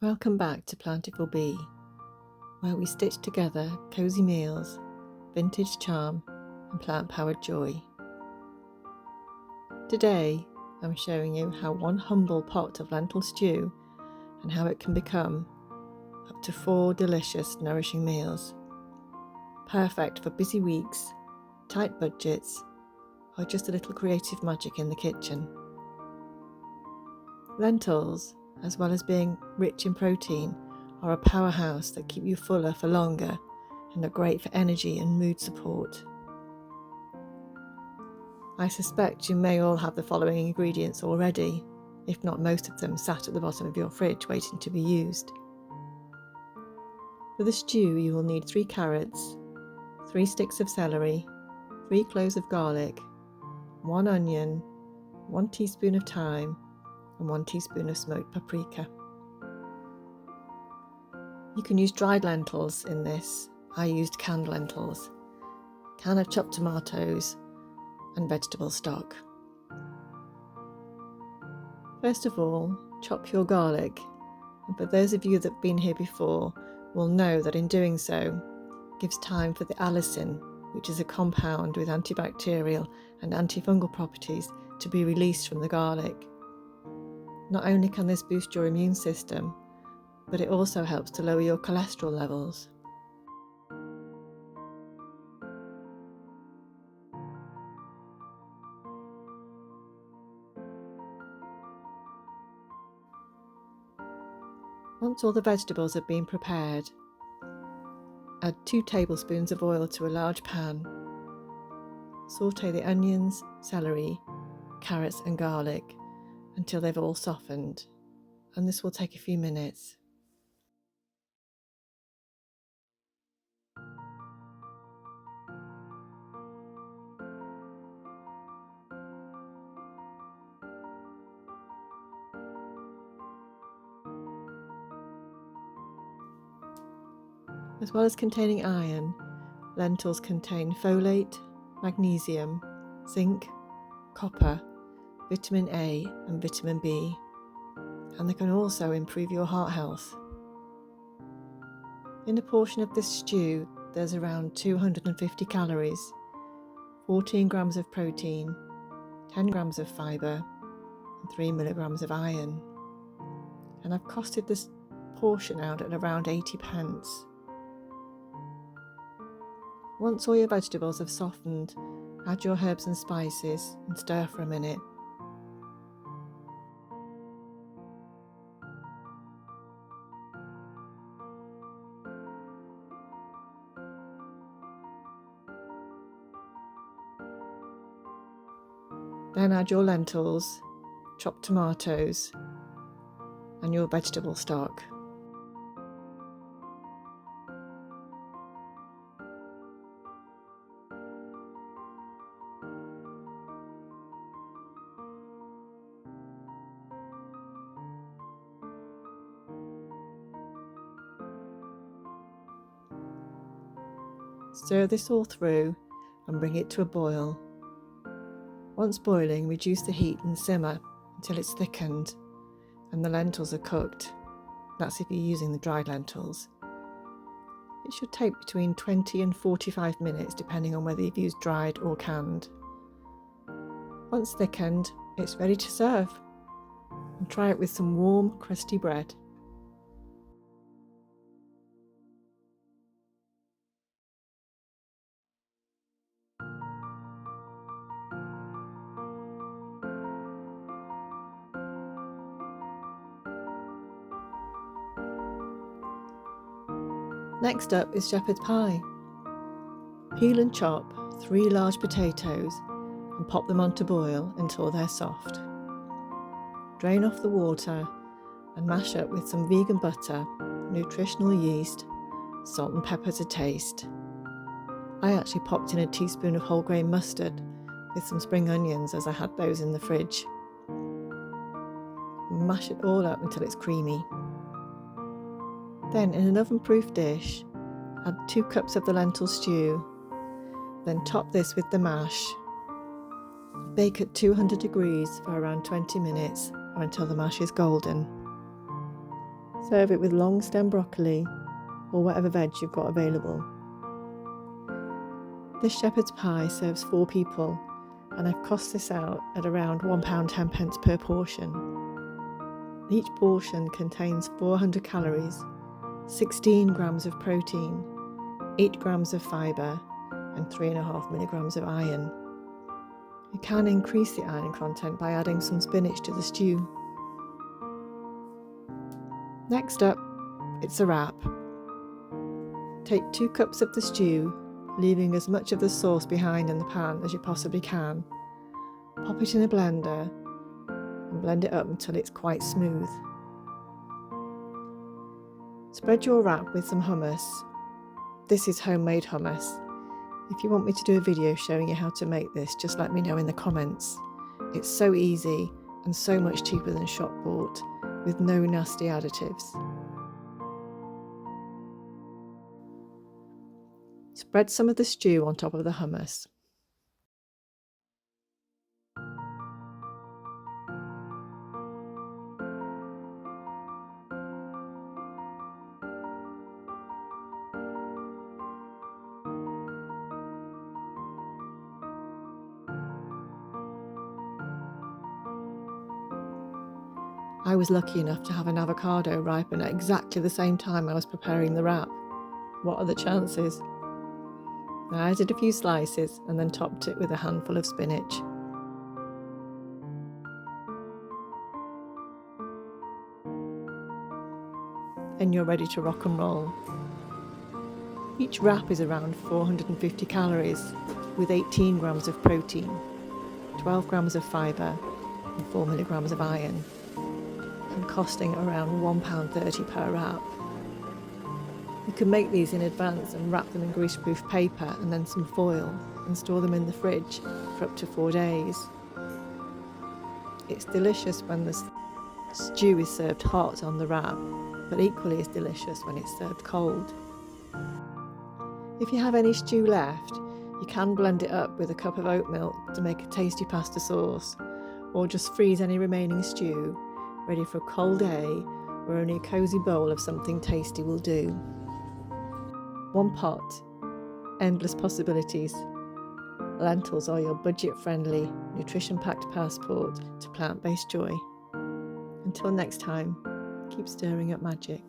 Welcome back to Plentiful Bee, where we stitch together cosy meals, vintage charm and plant-powered joy. Today I'm showing you how one humble pot of lentil stew and how it can become up to 4 delicious, nourishing meals. Perfect for busy weeks, tight budgets, or just a little creative magic in the kitchen. Lentils, as well as being rich in protein, are a powerhouse that keep you fuller for longer and are great for energy and mood support. I suspect you may all have the following ingredients already, if not most of them sat at the bottom of your fridge waiting to be used. For the stew you will need 3 carrots, 3 sticks of celery, 3 cloves of garlic, 1 onion, 1 teaspoon of thyme and 1 teaspoon of smoked paprika. You can use dried lentils in this. I used canned lentils, a can of chopped tomatoes and vegetable stock. First of all, chop your garlic, and for those of you that have been here before will know that in doing so gives time for the allicin, which is a compound with antibacterial and antifungal properties, to be released from the garlic. Not only can this boost your immune system, but it also helps to lower your cholesterol levels. Once all the vegetables have been prepared, add 2 tablespoons of oil to a large pan. Sauté the onions, celery, carrots and garlic until they've all softened, and this will take a few minutes. As well as containing iron, lentils contain folate, magnesium, zinc, copper, vitamin A and vitamin B, and they can also improve your heart health. In a portion of this stew, there's around 250 calories, 14 grams of protein, 10 grams of fibre, and 3 milligrams of iron. And I've costed this portion out at around 80p. Once all your vegetables have softened, add your herbs and spices and stir for a minute. Then add your lentils, chopped tomatoes, and your vegetable stock. Stir this all through and bring it to a boil. Once boiling, reduce the heat and simmer until it's thickened and the lentils are cooked. That's if you're using the dried lentils. It should take between 20 and 45 minutes depending on whether you've used dried or canned. Once thickened, it's ready to serve. And try it with some warm, crusty bread. Next up is shepherd's pie. Peel and chop 3 large potatoes and pop them onto boil until they're soft. Drain off the water and mash up with some vegan butter, nutritional yeast, salt and pepper to taste. I actually popped in a teaspoon of whole grain mustard with some spring onions as I had those in the fridge. Mash it all up until it's creamy. Then in an oven-proof dish, add 2 cups of the lentil stew, then top this with the mash. Bake at 200 degrees for around 20 minutes or until the mash is golden. Serve it with long stem broccoli or whatever veg you've got available. This shepherd's pie serves 4 people, and I've cost this out at around £1.10 per portion. Each portion contains 400 calories, 16 grams of protein, 8 grams of fibre and 3.5 milligrams of iron. You can increase the iron content by adding some spinach to the stew. Next up, it's a wrap. Take 2 cups of the stew, leaving as much of the sauce behind in the pan as you possibly can. Pop it in a blender and blend it up until it's quite smooth. Spread your wrap with some hummus. This is homemade hummus. If you want me to do a video showing you how to make this, just let me know in the comments. It's so easy and so much cheaper than shop bought, with no nasty additives. Spread some of the stew on top of the hummus. I was lucky enough to have an avocado ripen at exactly the same time I was preparing the wrap. What are the chances? I added a few slices and then topped it with a handful of spinach. And you're ready to rock and roll. Each wrap is around 450 calories, with 18 grams of protein, 12 grams of fibre and 4 milligrams of iron, and costing around £1.30 per wrap. You can make these in advance and wrap them in greaseproof paper and then some foil and store them in the fridge for up to 4 days. It's delicious when the stew is served hot on the wrap, but equally as delicious when it's served cold. If you have any stew left, you can blend it up with a cup of oat milk to make a tasty pasta sauce, or just freeze any remaining stew, ready for a cold day where only a cosy bowl of something tasty will do. One pot, endless possibilities. Lentils are your budget-friendly, nutrition-packed passport to plant-based joy. Until next time, keep stirring up magic.